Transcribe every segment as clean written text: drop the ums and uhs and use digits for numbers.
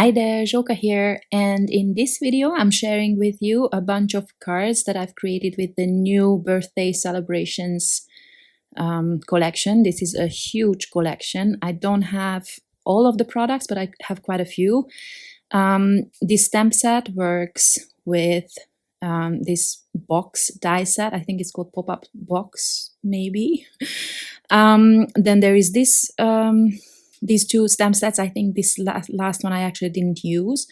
Hi there, Joka here, and in this video I'm sharing with you a bunch of cards that I've created with the new birthday celebrations collection. This is a huge collection. I don't have all of the products, but I have quite a few. This stamp set works with this box die set. I think it's called pop-up box, maybe. Then there is this these two stamp sets. I think this last one I actually didn't use.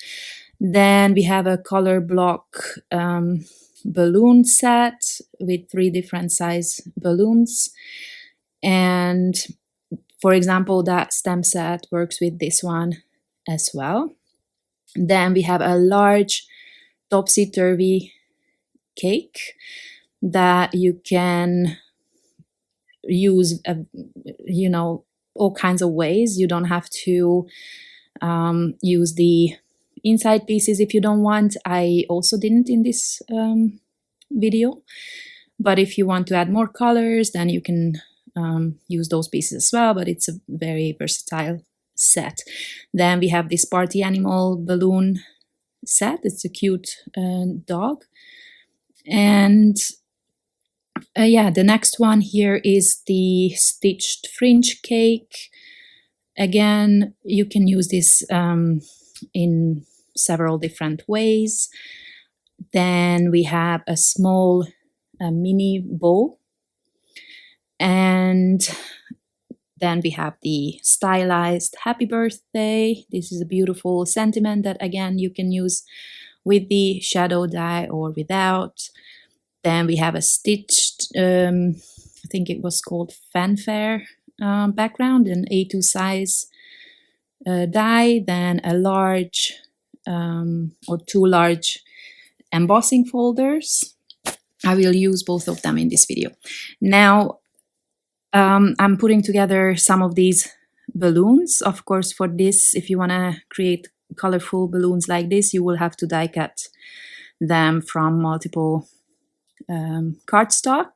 Then we have a color block balloon set with 3 different size balloons. And for example, that stamp set works with this one as well. Then we have a large Topsy Turvy cake that you can use, you know, all kinds of ways. You don't have to use the inside pieces if you don't want. I also didn't in this video, but if you want to add more colors, then you can use those pieces as well, but it's a very versatile set. Then we have this party animal balloon set. It's a cute dog. And yeah, the next one here is the stitched fringe cake. Again, you can use this in several different ways. Then we have a small mini bow. And then we have the stylized happy birthday. This is a beautiful sentiment that again you can use with the shadow die or without. Then we have a stitched, I think it was called Fanfare background, an A2 size die, then a large or 2 large embossing folders. I will use both of them in this video. Now, I'm putting together some of these balloons. Of course, for this, if you want to create colorful balloons like this, you will have to die cut them from multiple cardstock.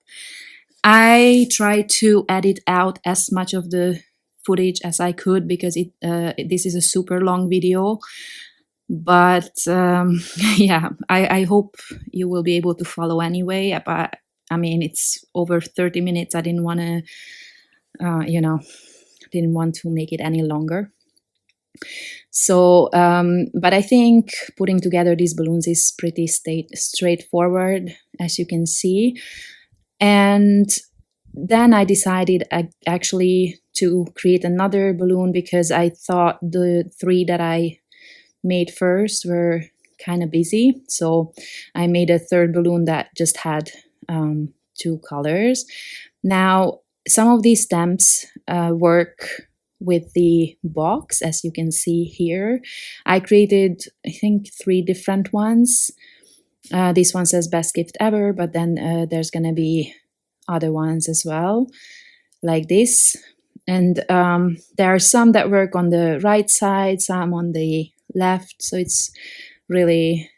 I tried to edit out as much of the footage as I could because this is a super long video. But yeah, I hope you will be able to follow anyway. But I mean, it's over 30 minutes. I didn't want to, you know, didn't want to make it any longer. So, but I think putting together these balloons is pretty straightforward, as you can see. And then I decided actually to create another balloon because I thought the 3 that I made first were kind of busy. So I made a 3rd balloon that just had 2 colors. Now, some of these stamps work with the box, as you can see here. I created, I think, 3 different ones. This one says best gift ever, but then there's gonna be other ones as well, like this. And there are some that work on the right side, some on the left, so it's really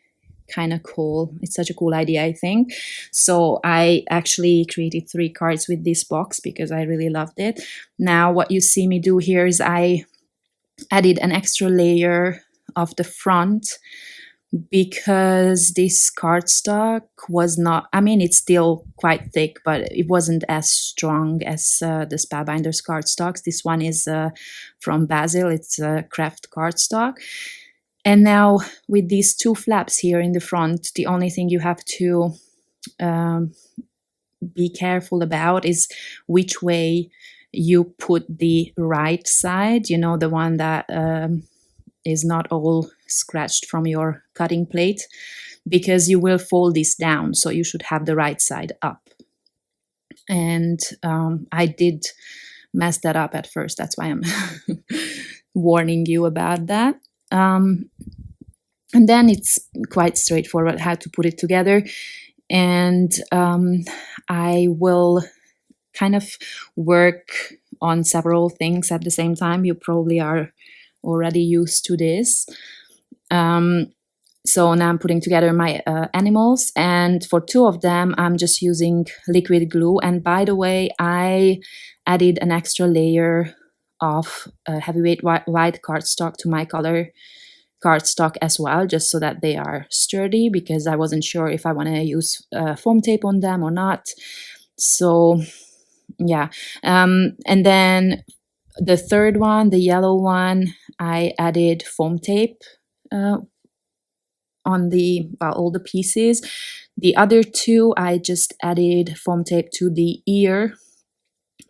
kind of cool. It's such a cool idea, I think. So I actually created 3 cards with this box because I really loved it. Now what you see me do here is I added an extra layer of the front because this cardstock was not, I mean, it's still quite thick, but it wasn't as strong as the Spellbinders cardstocks. This one is from Basil. It's a craft cardstock. And now with these 2 flaps here in the front, the only thing you have to be careful about is which way you put the right side, you know, the one that is not all scratched from your cutting plate, because you will fold this down, so you should have the right side up. And I did mess that up at first, that's why I'm warning you about that. And then it's quite straightforward how to put it together. And I will kind of work on several things at the same time. You probably are already used to this. So now I'm putting together my animals, and for 2 of them I'm just using liquid glue. And by the way, I added an extra layer of heavyweight white cardstock to my color cardstock as well, just so that they are sturdy, because I wasn't sure if I want to use foam tape on them or not. So yeah, and then the third one, the yellow one, I added foam tape on the all the pieces. The other two, I just added foam tape to the ear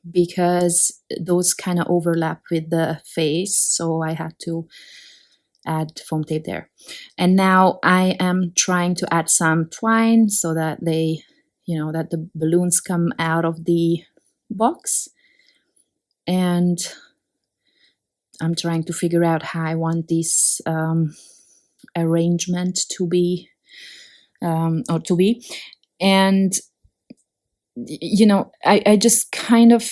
because those kind of overlap with the face, so I had to add foam tape there. And now I am trying to add some twine so that they, that the balloons come out of the box. And I'm trying to figure out how I want this arrangement to be, and I just kind of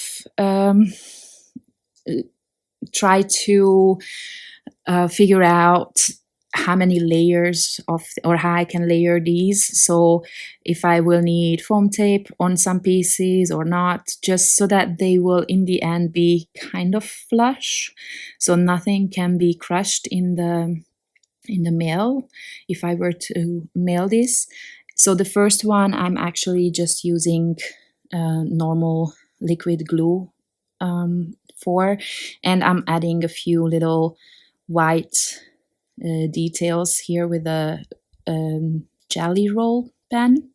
try to figure out how many layers or how I can layer these. So if I will need foam tape on some pieces or not, just so that they will in the end be kind of flush, so nothing can be crushed in the mail if I were to mail this. So the first one, I'm actually just using normal liquid glue for, and I'm adding a few little white details here with a jelly roll pen.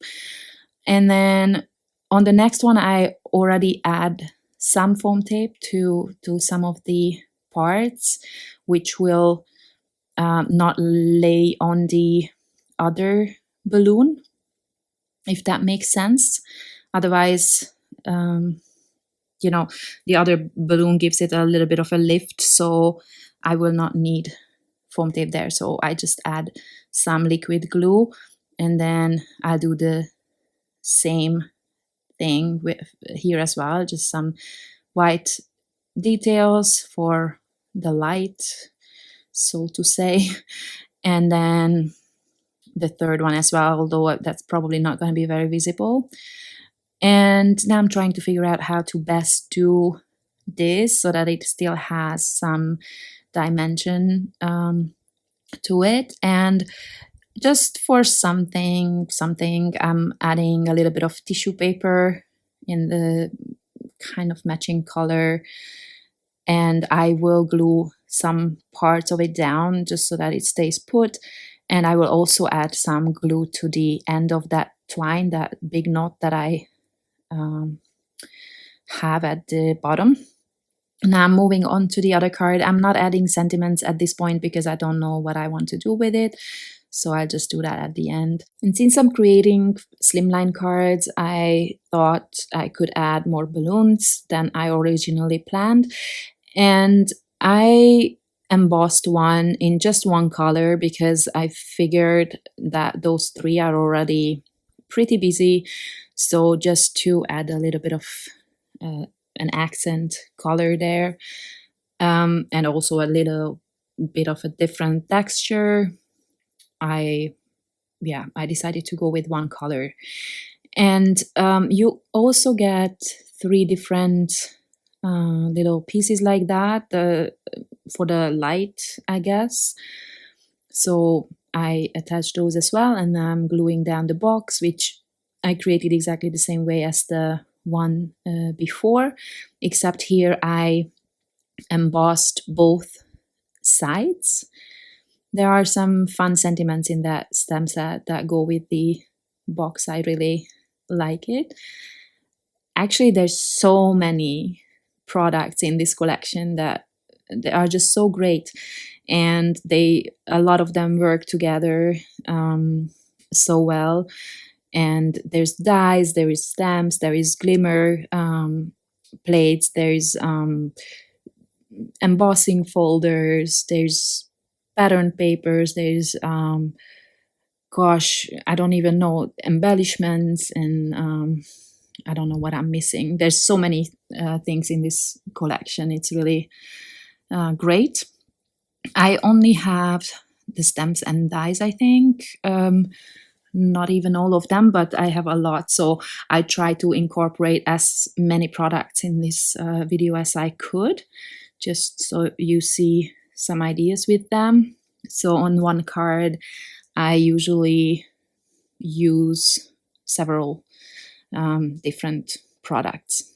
And then on the next one, I already add some foam tape to some of the parts, which will not lay on the other balloon, if that makes sense. Otherwise, the other balloon gives it a little bit of a lift, so I will not need foam tape there. So I just add some liquid glue, and then I'll do the same thing with here as well, just some white details for the light, so to say. And then the third one as well, although that's probably not going to be very visible. And now I'm trying to figure out how to best do this so that it still has some dimension to it. And just for something, I'm adding a little bit of tissue paper in the kind of matching color, and I will glue some parts of it down just so that it stays put. And I will also add some glue to the end of that twine, that big knot that I have at the bottom. Now I'm moving on to the other card. I'm not adding sentiments at this point because I don't know what I want to do with it. So I'll just do that at the end. And since I'm creating slimline cards, I thought I could add more balloons than I originally planned. And I embossed one in just one color because I figured that those three are already pretty busy. So just to add a little bit of an accent color there, and also a little bit of a different texture, I decided to go with one color. And you also get 3 different little pieces like that for the light, I guess. So I attached those as well, and I'm gluing down the box, which I created exactly the same way as the one before, except here I embossed both sides. There are some fun sentiments in that stem set that go with the box. I really like it. Actually, there's so many products in this collection that they are just so great, and a lot of them work together so well. And there's dies, there is stamps, there is glimmer plates, there's embossing folders, there's pattern papers, there's I don't even know, embellishments, and I don't know what I'm missing. There's so many things in this collection. It's really great. I only have the stamps and dies, I think. Not even all of them, but I have a lot. So I try to incorporate as many products in this video as I could, just so you see some ideas with them. So on one card, I usually use several different products.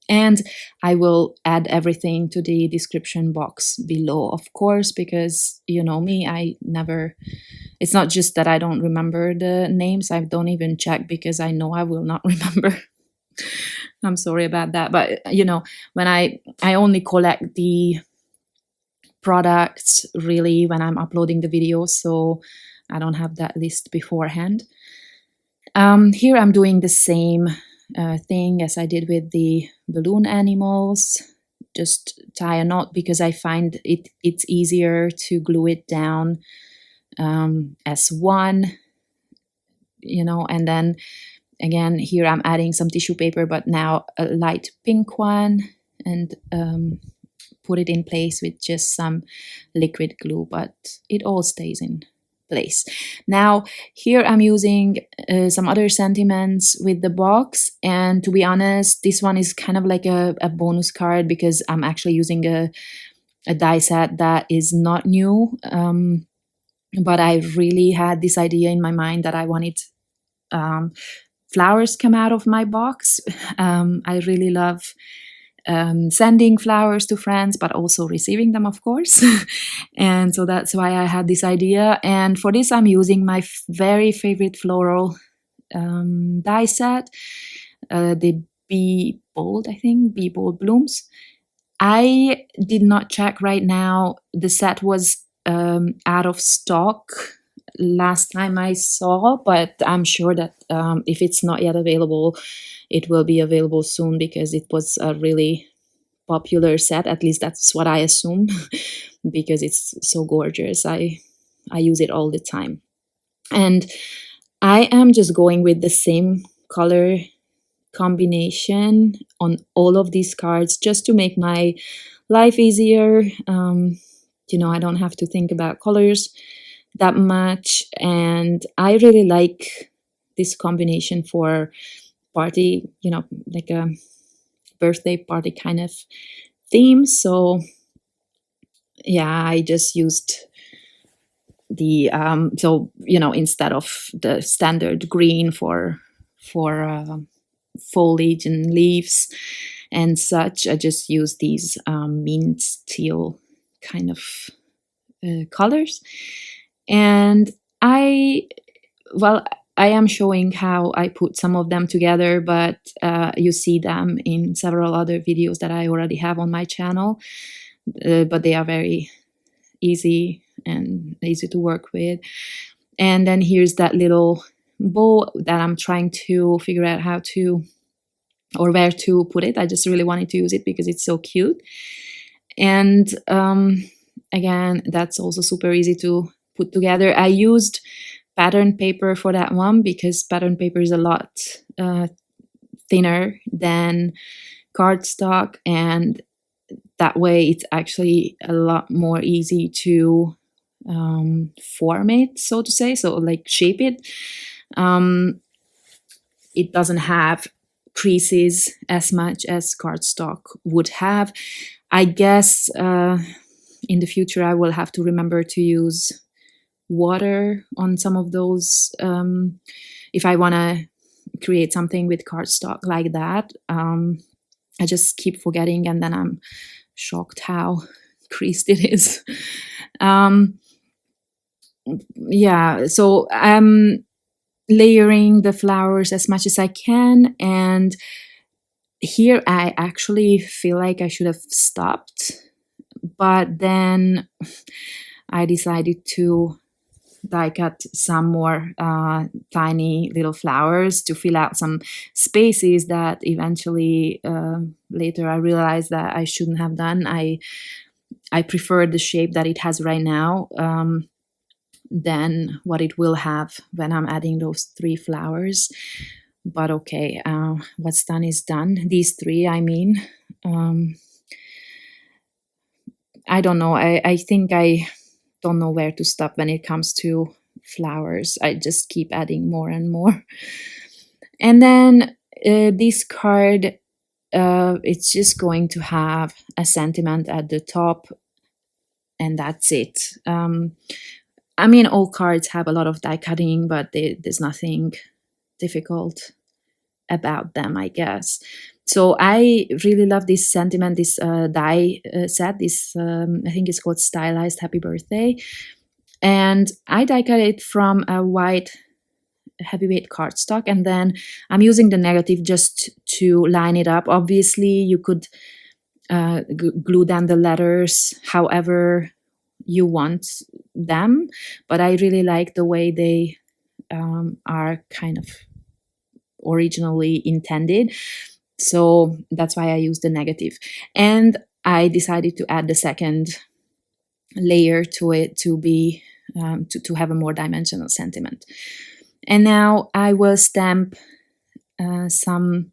And I will add everything to the description box below, of course, because you know me, it's not just that I don't remember the names, I don't even check because I know I will not remember. I'm sorry about that. But you know, when I only collect the products really when I'm uploading the videos, so I don't have that list beforehand. Here I'm doing the same thing as I did with the balloon animals. Just tie a knot because I find it's easier to glue it down as one, you know. And then again, here I'm adding some tissue paper, but now a light pink one, and put it in place with just some liquid glue, but it all stays in place. Now here I'm using some other sentiments with the box, and to be honest, this one is kind of like a bonus card because I'm actually using a die set that is not new, but I really had this idea in my mind that I wanted flowers come out of my box. I really love sending flowers to friends, but also receiving them, of course. And so that's why I had this idea. And for this, I'm using my very favorite floral die set, the Be Bold, I think, Be Bold Blooms. I did not check right now. The set was out of stock last time I saw, but I'm sure that if it's not yet available, it will be available soon because it was a really popular set. At least that's what I assume because it's so gorgeous. I use it all the time. And I am just going with the same color combination on all of these cards just to make my life easier. You know, I don't have to think about colors that much, and I really like this combination for party, you know, like a birthday party kind of theme. So yeah, I just used the so you know, instead of the standard green for foliage and leaves and such, I just used these mint teal kind of colors. And I am showing how I put some of them together, but you see them in several other videos that I already have on my channel. But they are very easy and easy to work with. And then here's that little bow that I'm trying to figure out how to, or where to put it. I just really wanted to use it because it's so cute. And again, that's also super easy to put together. I used pattern paper for that one because pattern paper is a lot thinner than cardstock, and that way it's actually a lot more easy to form it, so to say, so like shape it. It doesn't have creases as much as cardstock would have. I guess in the future I will have to remember to use water on some of those if I want to create something with cardstock like that. I just keep forgetting, and then I'm shocked how creased it is. Yeah, so I'm layering the flowers as much as I can, and here I actually feel like I should have stopped, but then I decided to die cut some more tiny little flowers to fill out some spaces that eventually later I realized that I shouldn't have done. I prefer the shape that it has right now than what it will have when I'm adding those 3 flowers. But okay, what's done is done. These 3, I mean. I don't know. I think I don't know where to stop when it comes to flowers. I just keep adding more and more. And then this card, it's just going to have a sentiment at the top, and that's it. I mean, all cards have a lot of die cutting, but there's nothing difficult about them, I guess. So I really love this sentiment, this die set. This I think it's called Stylized Happy Birthday, and I die cut it from a white heavyweight cardstock, and then I'm using the negative just to line it up. Obviously, you could glue down the letters however you want them, but I really like the way they are kind of originally intended. So that's why I use the negative. And I decided to add the second layer to it to be to have a more dimensional sentiment. And now I will stamp some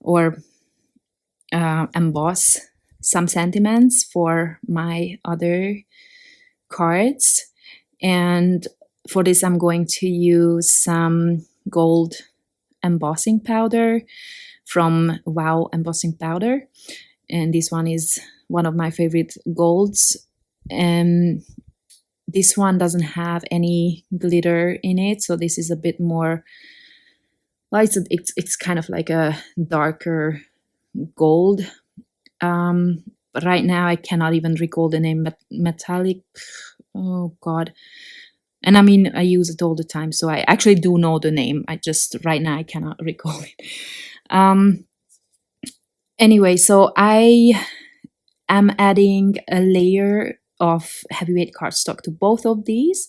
or emboss some sentiments for my other cards. And for this, I'm going to use some gold embossing powder from Wow Embossing Powder. And this one is one of my favorite golds. And this one doesn't have any glitter in it, so this is a bit more, well, it's kind of like a darker gold. But right now I cannot even recall the name. Metallic, oh god. And I mean, I use it all the time, so I actually do know the name. I just right now I cannot recall it. Anyway, so I am adding a layer of heavyweight cardstock to both of these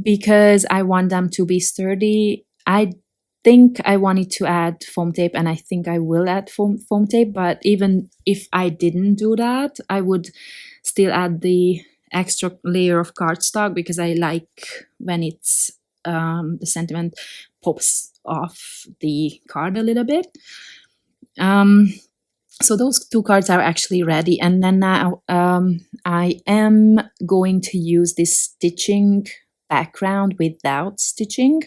because I want them to be sturdy. I think I wanted to add foam tape, and I think I will add foam tape, but even if I didn't do that, I would still add the extra layer of cardstock because I like when it's the sentiment pops off the card a little bit. So those two cards are actually ready, and then now I am going to use this stitching background without stitching.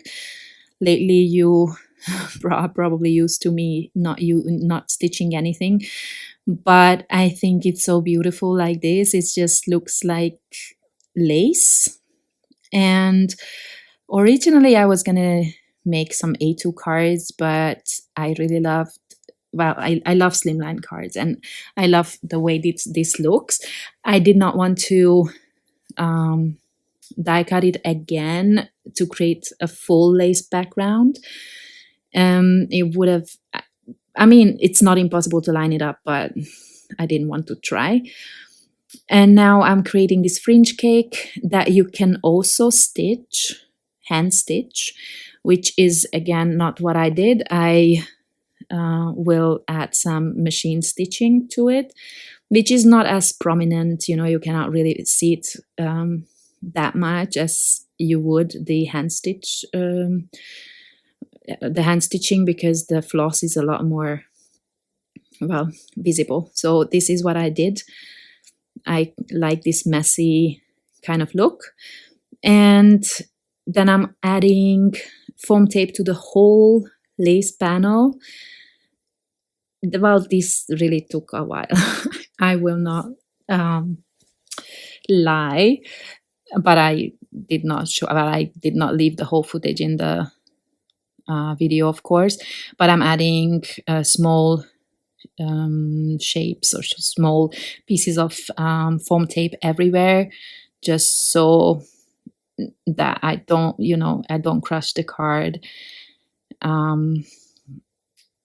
Lately you probably used to me not stitching anything, but I think it's so beautiful like this. It just looks like lace. And originally I was gonna make some A2 cards, but I really loved, well, I love slimline cards and I love the way this looks. I did not want to die cut it again to create a full lace background. It would have, I mean, it's not impossible to line it up, but I didn't want to try. And now I'm creating this fringe cake that you can also stitch, hand stitch, which is again not what I did. I will add some machine stitching to it, which is not as prominent. You know, you cannot really see it that much as you would the hand stitch, the hand stitching, because the floss is a lot more, well, visible. So this is what I did. I like this messy kind of look. And then I'm adding foam tape to the whole lace panel. Well, this really took a while. I will not lie, but I did not show, well, I did not leave the whole footage in the video, of course, but I'm adding small shapes or small pieces of foam tape everywhere, just so that I don't, I don't crush the card.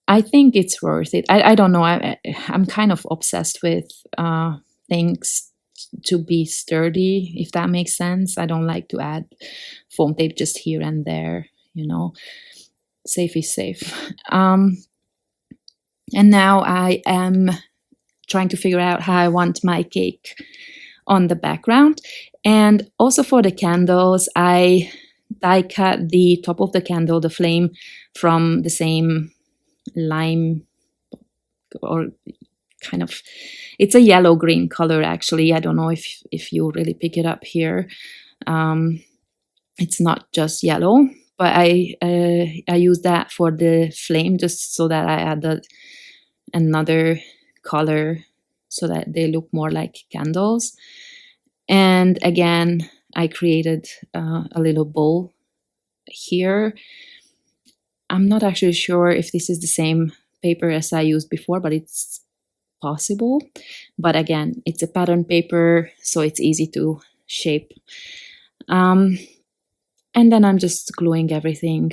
I think it's worth it. I don't know. I'm kind of obsessed with things to be sturdy, if that makes sense. I don't like to add foam tape just here and there, safe is safe. And now I am trying to figure out how I want my cake on the background. And also for the candles, I die cut the top of the candle, the flame, from the same lime, or kind of, it's a yellow-green color actually. I don't know if you really pick it up here. It's not just yellow, but I use that for the flame just so that I added another color so that they look more like candles. And again, I created a little bowl here. I'm not actually sure if this is the same paper as I used before, but it's possible. But again, it's a pattern paper, so it's easy to shape. And then I'm just gluing everything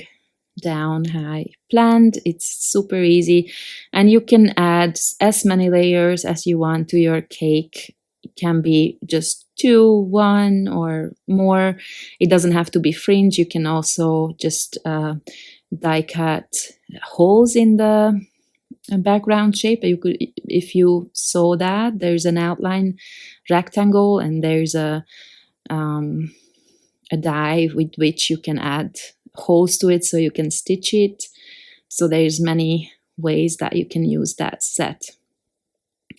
down how I planned. It's super easy, and you can add as many layers as you want to your cake. It can be just 2, 1, or more. It doesn't have to be fringe. You can also just die cut holes in the background shape. You could, if you saw that, there's an outline rectangle, and there's a die with which you can add holes to it so you can stitch it. So there's many ways that you can use that set.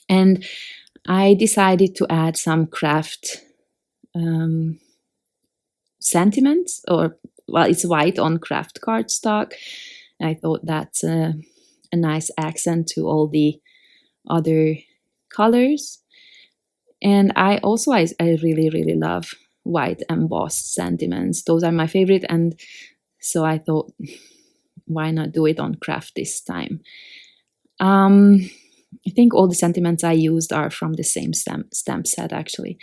And I decided to add some craft sentiments, or well, it's white on craft cardstock. I thought that's a nice accent to all the other colors. And I really love white embossed sentiments. Those are my favorite, and so I thought, why not do it on craft this time? I think all the sentiments I used are from the same stamp set, actually.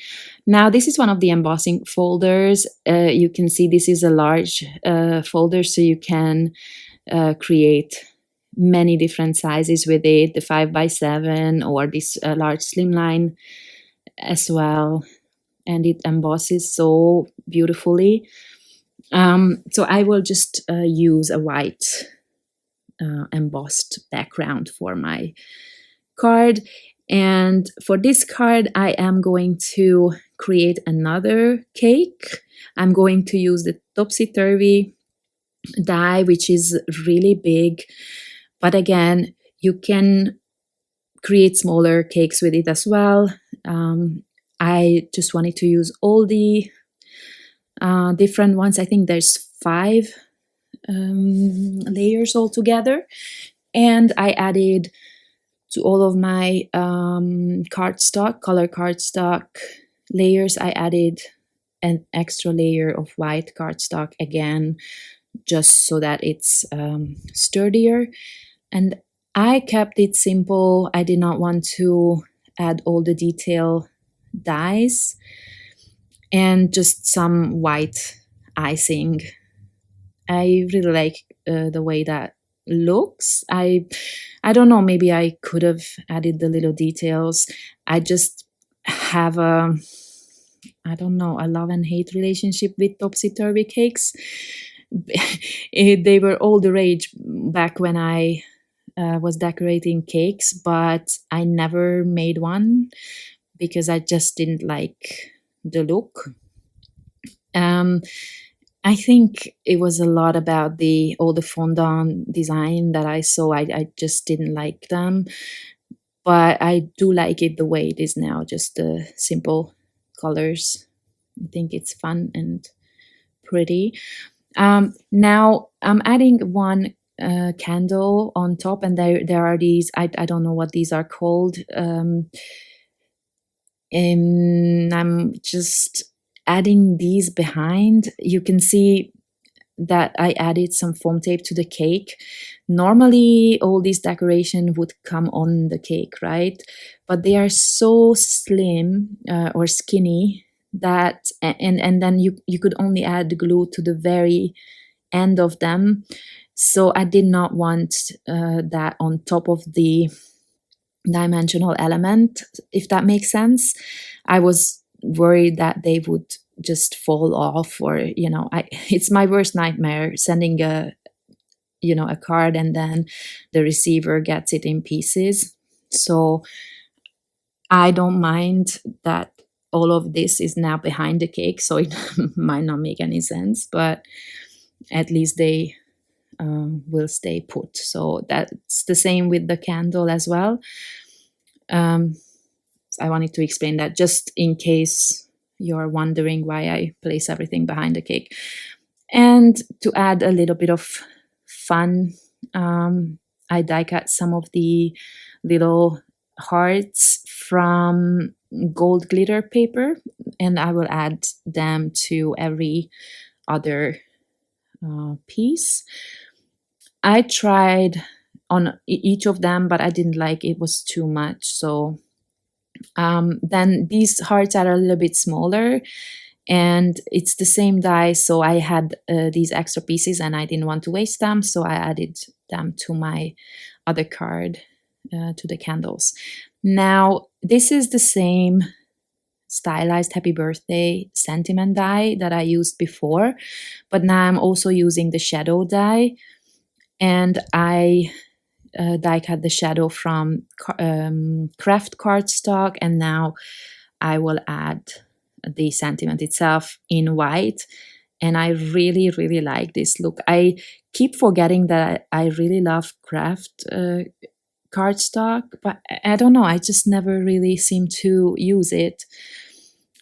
Now, this is one of the embossing folders. You can see this is a large folder, so you can create many different sizes with it, the 5x7 or this large slimline as well. And it embosses so beautifully. So I will just use a white embossed background for my card. And for this card, I am going to create another cake. I'm going to use the Topsy Turvy die, which is really big. But again, you can create smaller cakes with it as well. I just wanted to use all the different ones. I think there's 5 layers altogether. And I added to all of my cardstock, color cardstock layers, I added an extra layer of white cardstock again, just so that it's sturdier. And I kept it simple. I did not want to add all the detail dies, and just some white icing. I really like the way that looks. I don't know, maybe I could have added the little details. I just have a love and hate relationship with topsy-turvy cakes. They were all the rage back when I was decorating cakes, but I never made one because I just didn't like the look. I think it was a lot about all the fondant design that I saw. I just didn't like them, but I do like it the way it is now, just the simple colors. I think it's fun and pretty. Now I'm adding one candle on top, and there are these, I don't know what these are called. And I'm just adding these behind. You can see that I added some foam tape to the cake. Normally all these decoration would come on the cake, right? But they are so slim or skinny that, and then you could only add glue to the very end of them. So I did not want that on top of the dimensional element, if that makes sense. I was worried that they would just fall off, or it's my worst nightmare, sending a card and then the receiver gets it in pieces. So I don't mind that all of this is now behind the cake, so it might not make any sense, but at least they will stay put. So that's the same with the candle as well. I wanted to explain that just in case you're wondering why I place everything behind the cake. And to add a little bit of fun, I die cut some of the little hearts from gold glitter paper, and I will add them to every other piece. I tried on each of them, but I didn't like it, was too much. So then these hearts are a little bit smaller, and it's the same die, so I had these extra pieces and I didn't want to waste them, so I added them to my other card, to the candles. Now this is the same stylized happy birthday sentiment die that I used before, but now I'm also using the shadow die, and I die cut the shadow from craft cardstock, and now I will add the sentiment itself in white, and I really, really like this look. I keep forgetting that I really love craft cardstock, but I don't know, I just never really seem to use it.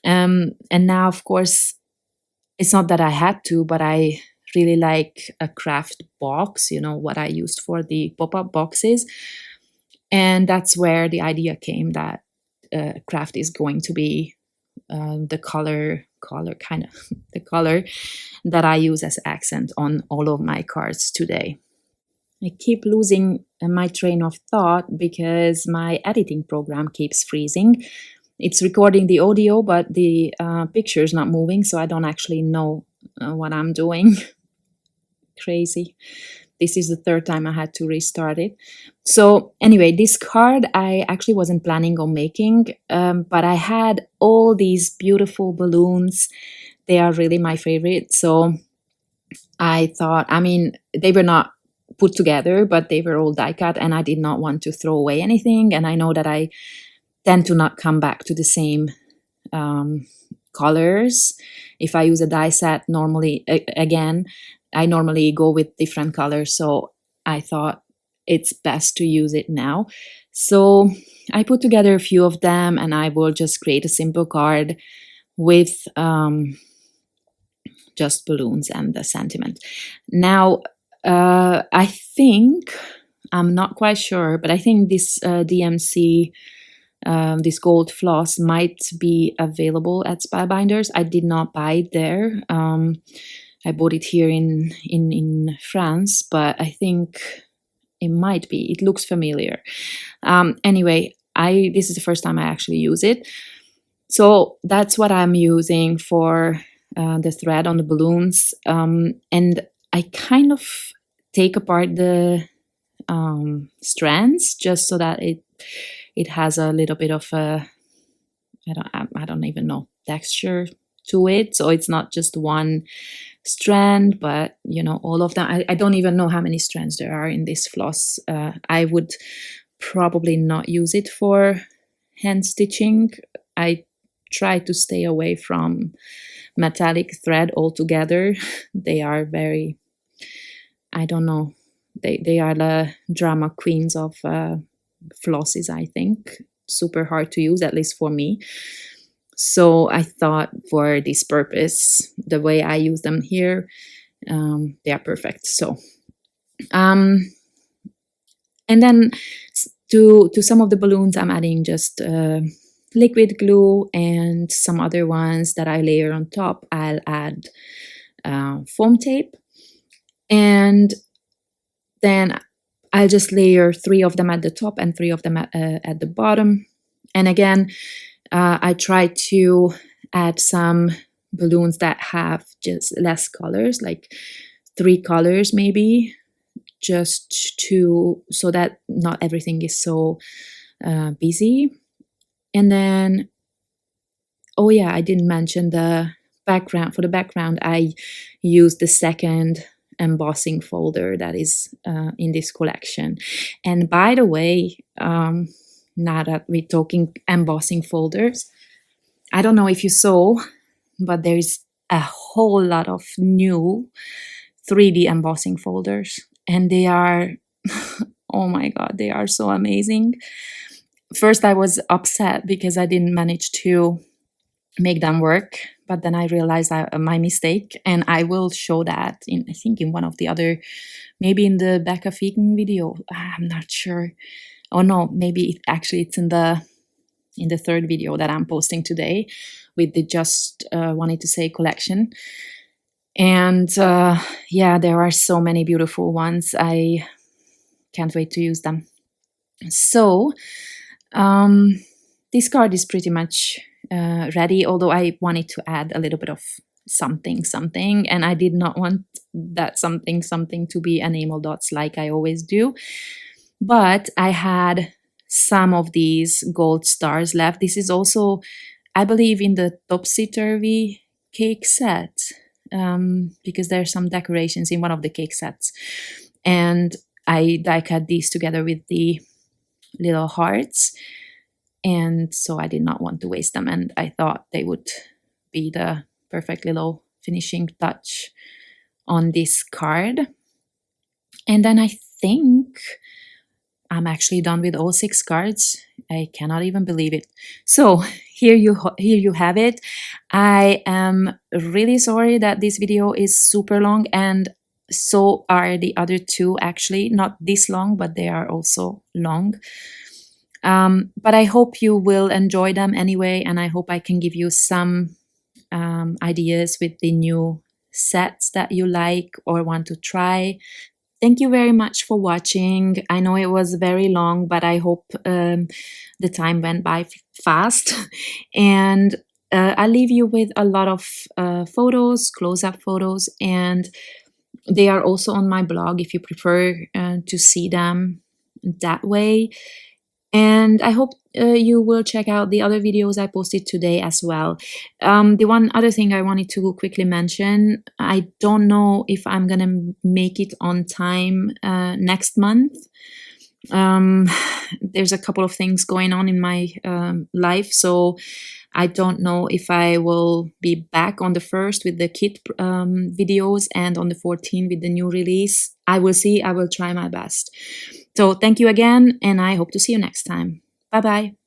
And now, of course, it's not that I had to, but I really like a craft box, you know, what I used for the pop-up boxes. And that's where the idea came that craft is going to be the color kind of the color that I use as accent on all of my cards today. I keep losing my train of thought because my editing program keeps freezing. It's recording the audio, but the picture is not moving, so I don't actually know what I'm doing. Crazy. This is the third time I had to restart it. So anyway, this card I actually wasn't planning on making, but I had all these beautiful balloons. They are really my favorite. So I thought, I mean, they were not put together, but they were all die cut, and I did not want to throw away anything. And I know that I tend to not come back to the same colors. If I use a die set, normally, again, I normally go with different colors, so I thought it's best to use it now. So I put together a few of them, and I will just create a simple card with just balloons and the sentiment. Now, I think, I'm not quite sure, but I think this DMC, this gold floss might be available at Spellbinders. I did not buy it there. I bought it here in France, but I think it might be. It looks familiar. Anyway, this is the first time I actually use it. So that's what I'm using for the thread on the balloons. And I kind of take apart the strands just so that it has a little bit of a, I don't even know, texture to it. So it's not just one strand, but you know, all of them. I don't even know how many strands there are in this floss. I would probably not use it for hand stitching. I try to stay away from metallic thread altogether. They are very, I don't know, they are the drama queens of flosses, I think. Super hard to use, at least for me. So I thought for this purpose, the way I use them here, they are perfect. So, and then to some of the balloons, I'm adding just liquid glue, and some other ones that I layer on top, I'll add foam tape. And then I'll just layer 3 of them at the top and 3 of them at the bottom. And again, I try to add some balloons that have just less colors, like 3 colors maybe, just so that not everything is so busy. And then, oh yeah, I didn't mention the background. For the background, I used the second embossing folder that is in this collection. And by the way, now that we're talking embossing folders, I don't know if you saw, but there's a whole lot of new 3D embossing folders, and they are, oh my god, they are so amazing. First, I was upset because I didn't manage to make them work, but then I realized my mistake, and I will show that in, I think, in one of the other, maybe in the Becca Fegan video. I'm not sure. Oh no, maybe it's in the in the third video that I'm posting today with the Just Wanted to Say collection. And yeah, there are so many beautiful ones. I can't wait to use them. So this card is pretty much ready, although I wanted to add a little bit of something, and I did not want that something to be enamel dots like I always do. But I had some of these gold stars left. This is also, I believe, in the Topsy Turvy cake set, because there's some decorations in one of the cake sets. And I die cut these together with the little hearts. And so I did not want to waste them. And I thought they would be the perfect little finishing touch on this card. And then I think I'm actually done with all 6 cards. I cannot even believe it. So here you have it. I am really sorry that this video is super long, and so are the other 2 actually. Not this long, but they are also long. But I hope you will enjoy them anyway, and I hope I can give you some ideas with the new sets that you like or want to try. Thank you very much for watching. I know it was very long, but I hope the time went by fast. And I'll leave you with a lot of photos, close-up photos, and they are also on my blog if you prefer to see them that way. And I hope you will check out the other videos I posted today as well. The one other thing I wanted to quickly mention, I don't know if I'm gonna make it on time next month. There's a couple of things going on in my life, so I don't know if I will be back on the 1st with the kit videos and on the 14th with the new release. I will see. I will try my best. So thank you again, and I hope to see you next time. Bye-bye.